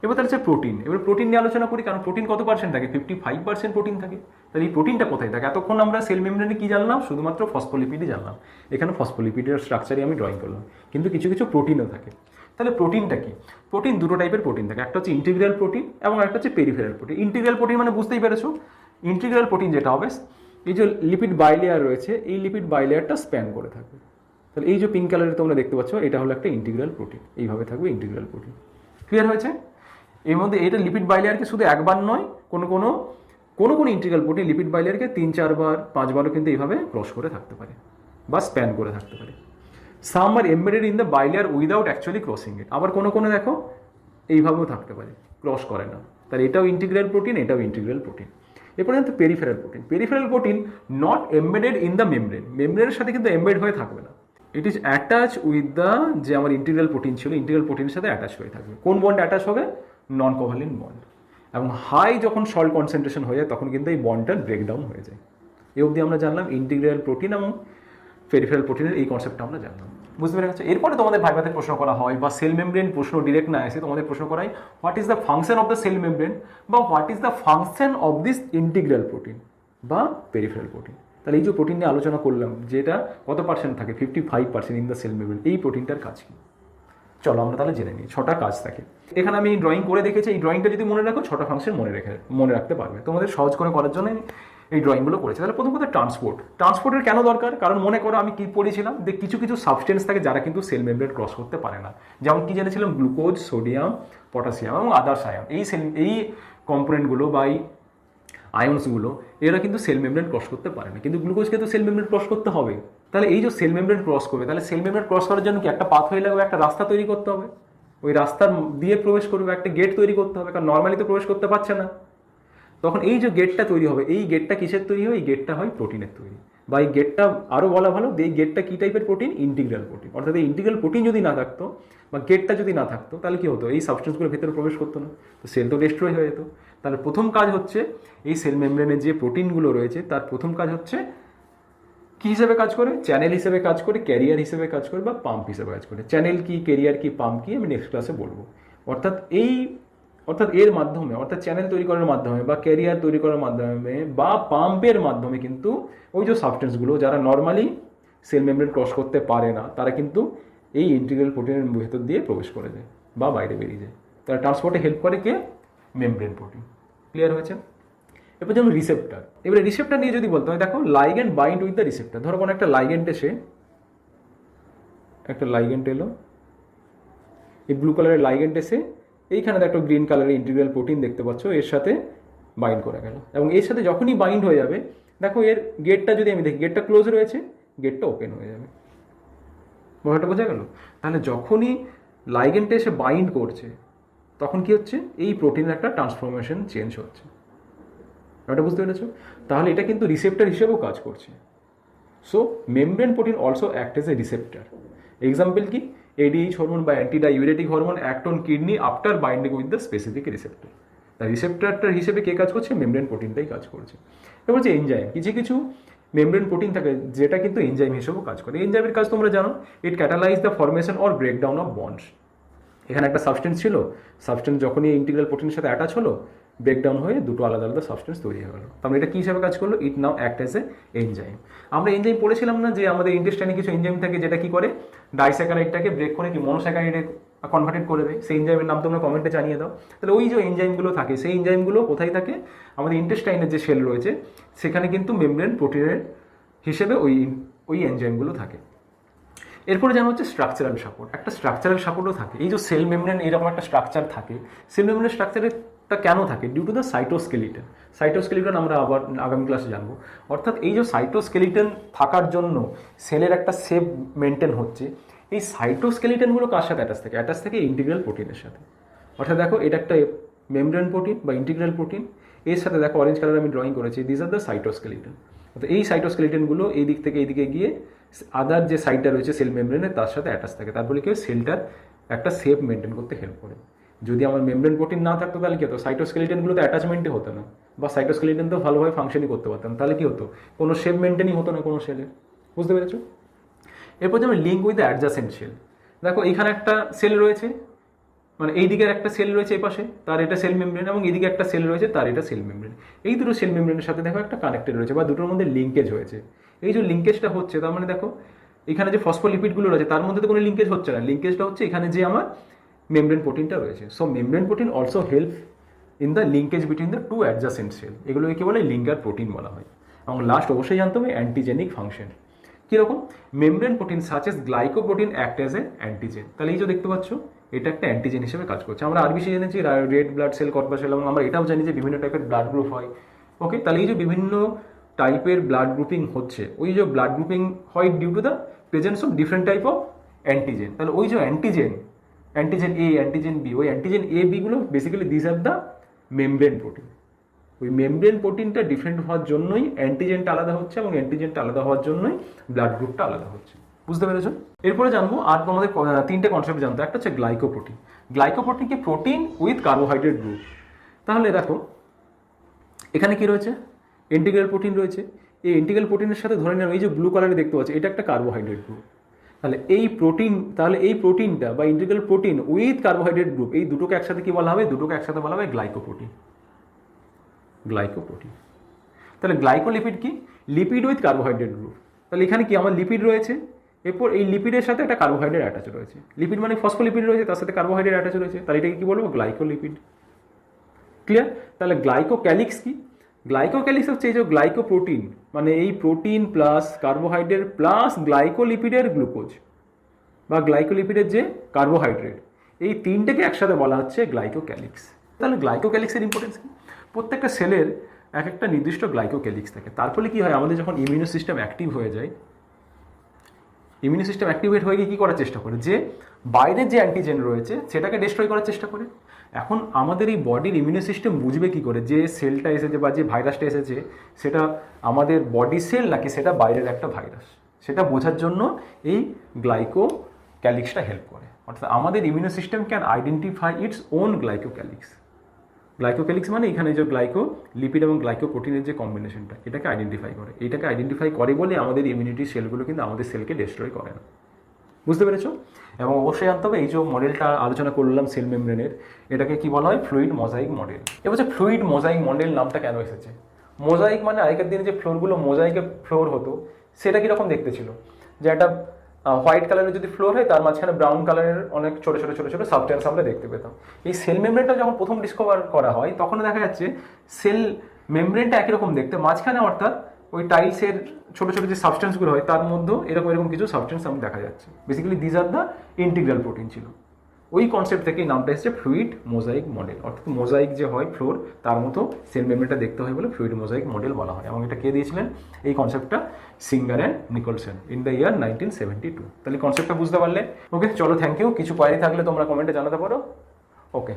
এবার তাহলে হচ্ছে প্রোটিন। এবার প্রোটিন নিয়ে আলোচনা করি, কারণ প্রোটিন কত পার্সেন্ট থাকে? 55% প্রোটিন থাকে। তাহলে এই প্রোটিনটা কোথায় থাকে? এতক্ষণ আমরা সেল মেমব্রেনে কি জানলাম? শুধুমাত্র ফসফোলিপিডই জানলাম। এখানে ফসফোলিপিডের স্ট্রাকচারই আমি ড্রয়িং করলাম, কিন্তু কিছু কিছু প্রোটিনও থাকে। তাহলে প্রোটিনটা কি? প্রোটিন দুটো টাইপের প্রোটিন থাকে, একটা হচ্ছে ইন্টিগ্রাল প্রোটিন এবং একটা হচ্ছে পেরিফেরাল প্রোটিন। ইন্টিগ্রাল প্রোটিন মানে বুঝতেই পেরেছো, ইন্টিগ্রাল প্রোটিন যেটা হবে, এই যে লিপিড বাইলেয়ার রয়েছে, এই লিপিড বাইলেয়ারটা স্প্যান করে থাকবে। তাহলে এই যে পিঙ্ক কালারে তোমরা দেখতে পাচ্ছ, এটা হলো একটা ইন্টিগ্রাল প্রোটিন। এইভাবে থাকবে ইন্টিগ্রাল প্রোটিন। ক্লিয়ার হয়েছে? এর মধ্যে এটা লিপিড বাইলেয়ারকে শুধু একবার নয়, কোনো ইন্টিগ্রাল প্রোটিন লিপিড বাইলেয়ারকে 3-4 বার 5 বারও কিন্তু এইভাবে ক্রস করে থাকতে পারে বা স্প্যান করে থাকতে পারে। Some are embedded in the bilayer without actually crossing it. আবার কোনো দেখো এইভাবেও থাকতে পারে, ক্রস করে না। তাহলে এটাও ইন্টিগ্রাল প্রোটিন, এটাও ইন্টিগ্রাল প্রোটিন। এরপরে কিন্তু peripheral protein. Peripheral protein not embedded in the membrane. মেমব্রেনের সাথে কিন্তু এমবেড হয়ে থাকবে না। It is attach with the, যে আমার ইন্টিগ্রাল প্রোটিন ছিল, ইন্টিগ্রাল প্রোটিনের সাথে অ্যাটাচ হয়ে থাকবে। কোন বন্ড অ্যাটাচ হবে? নন কোভালেন্ট বন্ড। এবং হাই যখন সল্ট কনসেন্ট্রেশন হয়ে যায়, তখন কিন্তু এই বন্ডটার ব্রেকডাউন হয়ে যায়। এই অবধি আমরা জানলাম ইন্টিগ্রাল প্রোটিন এবং পেরিফেরাল প্রোটিনের এই কনসেপ্টটা আমরা জানলাম। বুঝতে পেরে গেছে? এরপরে তোমাদের ভাইভাতে প্রশ্ন করা হয়, বা সেল মেমব্রেন প্রশ্ন ডিরেক্ট না আসে, তোমাদের প্রশ্ন করাই what is the function of the cell membrane, বা what is the function of this integral protein বা পেরিফেরাল প্রোটিন। তাহলে এই যে প্রোটিন নিয়ে আলোচনা করলাম, যেটা কত পার্সেন্ট থাকে? 55% ইন দ্য সেল মেমব্রেন। এই প্রোটিনটার কাজ কি? চলো আমরা তাহলে জেনে নিই। 6টা কাজ থাকে। এখানে আমি ড্রয়িং করে দেখেছি, এই ড্রয়িংটা যদি মনে রাখো 6টা ফাংশন মনে রাখতে পারবে। তোমাদের সহজ করে করার জন্য এই ড্রয়িংগুলো করেছে। তাহলে প্রথম কথা ট্রান্সপোর্টের কেন দরকার? কারণ মনে করো আমি কি পড়েছিলাম, যে কিছু কিছু সাবস্টেন্স থাকে যারা কিন্তু সেল মেমব্রেন ক্রস করতে পারে না। যেমন কি জেনেছিলাম? গ্লুকোজ, সোডিয়াম, পটাশিয়াম এবং আদার্স আয়ন। এই কম্পোনেন্টগুলো বা এই আয়ন্সগুলো এরা কিন্তু সেল মেমব্রেন ক্রস করতে পারে না, কিন্তু গ্লুকোজকে তো সেল মেমব্রেন ক্রস করতে হবে। তাহলে এই যে সেল মেমব্রেন ক্রস করবে, তাহলে সেল মেমব্রেন ক্রস করার জন্য কি একটা পাথওয়ে লাগবে, একটা রাস্তা তৈরি করতে হবে। ওই রাস্তার দিয়ে প্রবেশ করবে, একটা গেট তৈরি করতে হবে, কারণ নর্মালি তো প্রবেশ করতে পারছে না। তখন এই যে গেটটা তৈরি হবে, এই গেটটা কিসের তৈরি হয়? এই গেটটা হয় প্রোটিনের তৈরি। বা এই গেটটা আরও বলা ভালো, এই গেটটা কী টাইপের প্রোটিন? Integral protein. অর্থাৎ এই ইন্টিগ্রাল প্রোটিন যদি না থাকতো বা গেটটা যদি না থাকতো, তাহলে কী হতো? এই সাবস্টেন্সগুলোর ভেতরে প্রবেশ করতো না, তো সেল তো ডিস্ট্রয় হয়ে যেত। তাহলে প্রথম কাজ হচ্ছে, এই সেল মেমব্রেনের যে প্রোটিনগুলো রয়েছে তার প্রথম কাজ হচ্ছে কী হিসেবে কাজ করে? চ্যানেল হিসেবে কাজ করে, ক্যারিয়ার হিসেবে কাজ করে, বা পাম্প হিসেবে কাজ করে। চ্যানেল কি, ক্যারিয়ার কি, পাম্প কি, আমি নেক্সট ক্লাসে বলবো। অর্থাৎ এর মাধ্যমে, অর্থাৎ চ্যানেল তৈরি করার মাধ্যমে বা ক্যারিয়ার তৈরি করার মাধ্যমে বা পাম্পের মাধ্যমে কিন্তু ওই যে সাবস্টেন্সগুলো যারা নর্মালি সেল মেমব্রেন ক্রস করতে পারে না, তারা কিন্তু এই ইন্টিগ্রাল প্রোটিনের ভেতর দিয়ে প্রবেশ করে যায় বা বাইরে বেরিয়ে যায়। তারা ট্রান্সপোর্টে হেল্প করে কে? Membrane protein. ক্লিয়ার হয়েছে? এরপর যেমন রিসেপ্টার। এবারে রিসেপ্টার নিয়ে যদি বলতে হয়, দেখো লাইগ্যান্ড বাইন্ড উইথ দ্য রিসেপ্টার। ধরো কোনো একটা লাইগ্যান্ড এলো, এই ব্লু কালারের লাইগ্যান্ড এসে এইখানে একটা গ্রিন কালারের ইন্টিগ্রাল প্রোটিন দেখতে পাচ্ছ, এর সাথে বাইন্ড করে গেল। এবং এর সাথে যখনই বাইন্ড হয়ে যাবে, দেখো এর গেটটা যদি আমি দেখি, গেটটা ক্লোজ রয়েছে, গেটটা ওপেন হয়ে যাবে। ব্যাপারটা বোঝা গেল? তাহলে যখনই লাইগ্যান্ডটা এসে বাইন্ড করছে, তখন কি হচ্ছে? এই প্রোটিনের একটা ট্রান্সফরমেশন চেঞ্জ হচ্ছে। ব্যাপারটা বুঝতে পেরেছো? তাহলে এটা কিন্তু রিসেপ্টার হিসেবেও কাজ করছে। So membrane protein also act as a receptor. Example কি? ADH হরমোন বা antidiuretic hormone act on kidney after binding with the specific receptor. তা রিসেপ্টরটার হিসেবে কে কাজ করছে? মেমব্রেন প্রোটিনটাই কাজ করছে। এবার হচ্ছে এনজাইম। কিছু মেমব্রেন প্রোটিন থাকে যেটা কিন্তু এনজাইম হিসেবেও কাজ করে। এনজাইমের কাজ তোমরা জানো, it catalyse the formation or breakdown of bonds. এখানে একটা সাবস্টেন্স ছিল, সাবস্টেন্স যখনই ইন্টিগ্রাল প্রোটিনের সাথে অ্যাটাচ হলো, ব্রেকডাউন হয়ে দুটো আলাদা আলাদা সাবস্টেন্স তৈরি হয়ে গেল। তাহলে এটা কী হিসাবে কাজ করলো? ইট নাও অ্যাক্ট এজ এ এনজাইম। আমরা এনজাইম পড়েছিলাম না, যে আমাদের ইন্টেস্টাইনে কিছু এনজাইম থাকে যেটা কি করে? ডাইস্যাকারাইডটাকে ব্রেক করে কি মনোস্যাকারাইডে কনভার্টেড করে দেয়। সেই এনজাইমের নাম তোমরা কমেন্টে জানিয়ে দাও। তাহলে ওই যে এনজাইমগুলো থাকে, সেই এনজাইমগুলো কোথায় থাকে? আমাদের ইন্টেস্টাইনের যে সেল রয়েছে সেখানে কিন্তু মেমব্রেন প্রোটিনের হিসেবে ওই এনজাইমগুলো থাকে। এরপরে যেমন হচ্ছে স্ট্রাকচারাল সাপোর্ট। একটা স্ট্রাকচারাল সাপোর্টও থাকে। এই যে সেল মেমব্রেন এরকম একটা স্ট্রাকচার থাকে, সেল মেমব্রেনের স্ট্রাকচারটা কেন থাকে? Due to the cytoskeleton. Cytoskeleton আমরা আবার আগামী ক্লাসে জানবো। অর্থাৎ এই যে সাইটোস্কেলিটন থাকার জন্য সেলের একটা শেপ মেনটেন হচ্ছে। এই সাইটোস্কেলিটনগুলো কার সাথে অ্যাটাচ থাকে? ইন্টিগ্রাল প্রোটিনের সাথে। অর্থাৎ দেখো এটা একটা মেমব্রেন প্রোটিন বা ইন্টিগ্রাল প্রোটিন, এর সাথে দেখো অরেঞ্জ কালার আমি ড্রয়িং করেছি, দিস আর দ্য সাইটোস্কেলিটন। অর্থাৎ এই সাইটোস্কেলিটনগুলো এই দিক থেকে এইদিকে গিয়ে আদার যে সাইডটা রয়েছে সেল মেমব্রেনের তার সাথে অ্যাটাচ থাকে। তারপরে কি সেলটার একটা শেপ মেনটেন করতে হেল্প করে। যদি আমার মেমব্রেন প্রোটিন না থাকতো তাহলে কি হতো? সাইটোস্কেলিটনগুলো তো অ্যাটাচমেন্টই হতো না, বা সাইটোস্কেলিটন তো ভালোভাবে ফাংশনই করতে পারতাম। তাহলে কি হতো? কোনো শেপ মেনটেনই হতো না কোনো সেলের। বুঝতে পেরেছো? এরপর যেমন link with the adjacent cell. দেখো এখানে একটা সেল রয়েছে, মানে এই দিকের একটা সেল রয়েছে এই পাশে, তার এটা সেল মেমব্রেন, এবং এদিকে একটা সেল রয়েছে, তার এটা সেল মেমব্রেন। এই দুটো সেল মেমব্রেনের সাথে দেখো একটা কানেক্টেড রয়েছে বা দুটোর মধ্যে লিঙ্কেজ হয়েছে। এই যে লিঙ্কেজটা হচ্ছে, তার মানে দেখো এখানে যে ফসফোলিপিডগুলো রয়েছে তার মধ্যে তো কোনো লিঙ্কেজ হচ্ছে না, লিঙ্কেজটা হচ্ছে এখানে যে আমার মেমব্রেন প্রোটিনটা রয়েছে। So membrane protein also help in the linkage between the two adjacent cell, এগুলোকে কি বলে লিঙ্কার প্রোটিন বলা হয়। এবং লাস্ট অবশ্যই জানতে হবে অ্যান্টিজেনিক ফাংশন কীরকম। Membrane protein such as glycoprotein act as a antigen, তাহলে এই যে দেখতে পাচ্ছ এটা একটা অ্যান্টিজেন হিসেবে কাজ করছে। আমরা আরবিসি জেনেছি রেড ব্লাড সেল, কর্পাসেল, এবং আমরা এটাও জানি যে বিভিন্ন টাইপের ব্লাড গ্রুপ হয়। ওকে, তাহলে এই যে বিভিন্ন টাইপের ব্লাড গ্রুপিং হচ্ছে, ওই যে ব্লাড গ্রুপিং হয় due to the presence of different type of antigen. তাহলে ওই যে অ্যান্টিজেন এ, অ্যান্টিজেন বি, ওই অ্যান্টিজেন এ বিগুলো basically this are the membrane protein. ওই মেমব্রেন প্রোটিনটা ডিফারেন্ট হওয়ার জন্যই অ্যান্টিজেনটা আলাদা হচ্ছে, এবং অ্যান্টিজেনটা আলাদা হওয়ার জন্যই ব্লাড গ্রুপটা আলাদা হচ্ছে। বুঝতে পেরেছো? এরপরে জানবো আর আমাদের তিনটে কনসেপ্ট জানতো। একটা হচ্ছে গ্লাইকোপ্রোটিন। গ্লাইকোপ্রোটিন কি প্রোটিন উইথ কার্বোহাইড্রেট গ্রুপ। তাহলে দেখো এখানে কি রয়েছে, ইন্টিগ্রাল প্রোটিন রয়েছে। এই ইন্টিগ্রাল প্রোটিনের সাথে ধরে নেওয়া এই যে ব্লু কালারে দেখতে পাচ্ছি এটা একটা কার্বোহাইড্রেট গ্রুপ। তাহলে এই প্রোটিনটা বা integral protein with carbohydrate group, এই দুটোকে একসাথে কি বলা হবে? দুটোকে একসাথে বলা হবে গ্লাইকোপ্রোটিন। তাহলে গ্লাইকোলিপিড কি? Lipid with carbohydrate group. তাহলে এখানে কি আমার লিপিড রয়েছে, এরপর এই লিপিডের সাথে একটা কার্বোহাইড্রেট অ্যাটাচ রয়েছে। লিপিড মানে ফসফোলিপিড রয়েছে, তার সাথে কার্বোহাইড্রেট অ্যাটাচ রয়েছে, তাহলে এটাকে কি বলবো? গ্লাইকোলিপিড। ক্লিয়ার? তাহলে গ্লাইকোক্যালিক্স কি? গ্লাইকোক্যালিক্স হচ্ছে এই যে গ্লাইকোপ্রোটিন, মানে এই প্রোটিন প্লাস কার্বোহাইড্রেট প্লাস গ্লাইকোলিপিডের গ্লুকোজ বা গ্লাইকোলিপিডের যে কার্বোহাইড্রেট, এই তিনটেকে একসাথে বলা হচ্ছে গ্লাইকোক্যালিক্স। তাহলে গ্লাইকোক্যালিক্সের ইম্পর্টেন্স কি? প্রত্যেকটা সেলের এক একটা নির্দিষ্ট গ্লাইকোক্যালিক্স থাকে। তার ফলে কি হয়, আমাদের যখন ইমিউনো সিস্টেম অ্যাক্টিভ হয়ে যায়, ইমিউনো সিস্টেম অ্যাক্টিভেট হয়ে গিয়ে কী করার চেষ্টা করে? যে বাইরের যে অ্যান্টিজেন রয়েছে সেটাকে ডিস্ট্রয় করার চেষ্টা করে। এখন আমাদের এই বডির ইমিউনো সিস্টেম বুঝবে কী করে যে সেলটা এসেছে বা যে ভাইরাসটা এসেছে সেটা আমাদের বডি সেল নাকি সেটা বাইরের একটা ভাইরাস, সেটা বোঝার জন্য এই গ্লাইকোক্যালিক্সটা হেল্প করে। অর্থাৎ আমাদের immuno system can identify its own glycocalyx. Glycocalyx মানে এখানে যে লিপিড এবং গ্লাইকোপ্রোটিনের যে কম্বিনেশনটা, এটাকে আইডেন্টিফাই করে। এটাকে আইডেন্টিফাই করে বলে আমাদের ইমিউনিটি সেলগুলো কিন্তু আমাদের সেলকে ডিস্ট্রয় করে না। বুঝতে পেরেছো? এবং অবশ্যই জানতে হবে এই যে মডেলটা আলোচনা করলাম সেল মেমব্রেনের, এটাকে কি বলা হয়? Fluid mosaic model. এবার হচ্ছে ফ্লুইড মোজাইক মডেল নামটা কেন এসেছে? মোজাইক মানে আগেকার দিনে যে ফ্লোরগুলো মোজাইকে ফ্লোর হতো সেটা কীরকম দেখতে ছিল, যে একটা হোয়াইট কালারের যদি ফ্লোর হয় তার মাঝখানে ব্রাউন কালারের অনেক ছোটো ছোটো ছোটো ছোটো সাবস্টেন্স আমরা দেখতে পেতাম। এই সেল মেমব্রেনটা যখন প্রথম ডিসকভার করা হয় তখন দেখা যাচ্ছে সেল মেমব্রেনটা একই রকম দেখতে, মাঝখানে অর্থাৎ ওই টাইলসের ছোটো ছোটো যে সাবস্টেন্সগুলো হয় তার মধ্যেও এরকম কিছু সাবস্টেন্স আমি দেখা যাচ্ছে। Basically these are the integral protein ছিল। ওই কনসেপ্ট থেকে নামটা এসেছে ফ্লুইড মোজাইক মডেল। অর্থাৎ মোজাইক যে হয় ফ্লোর, তার মতো সেল মেমব্রেনটা দেখতে হয় বলে ফ্লুইড মোজাইক মডেল বলা হয়। এবং এটা কে দিয়েছিলেন এই কনসেপ্টটা? Singer and Nicholson in the year 1972। তাহলে কনসেপ্টটা বুঝতে পারলে? ওকে, চলো থ্যাংক ইউ। কিছু কোয়ারি থাকলে তোমরা কমেন্টে জানাতে পারো। ওকে।